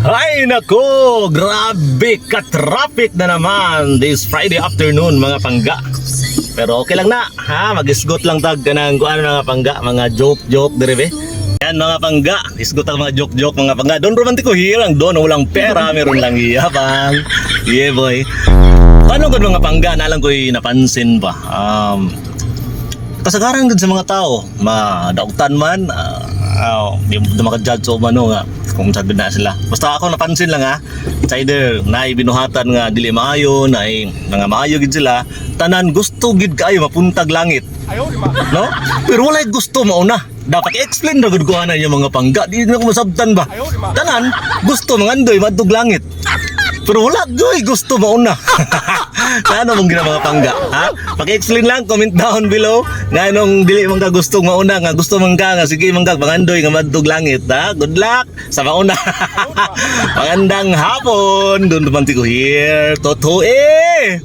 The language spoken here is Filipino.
Ay nako, grabe ka-traffic na naman this Friday afternoon mga pangga. Pero okay lang na, ha? Mag-isgot lang tag ka ng kuan mga pangga, mga joke-joke dire. Yan mga pangga, isgot ang mga joke-joke mga pangga. Doon romantiko hirang doon, walang pera, meron lang iyabang. Yeah boy. Paano gud mga pangga, nalang ko'y napansin ba? Kasagaran gud sa mga tao, madautan man, di maka-judge o mano nga kung sagad na sila. Basta ako napansin lang ha, it's either naay binuhatan nga dili maayo, naay nga maayo gid sila, tanan gusto gid kaayo mapuntag langit. No? Pero wala gusto mauna. Dapat i-explain na gud ko ana yung mga pangga, di na ko masabtan ba. Tanan gusto mangandoy madtog langit. Pero wala goy gusto mauna. Ano mong gina mga pangga, ha? Paki-explain lang, comment down below nga nung dili man ka gustong mauna, nga gusto man ka nga sige man ka pangandoy nga madtog langit, ha? Good luck sa mauna. Magandang hapon. Doon naman ko here. Totoo eh.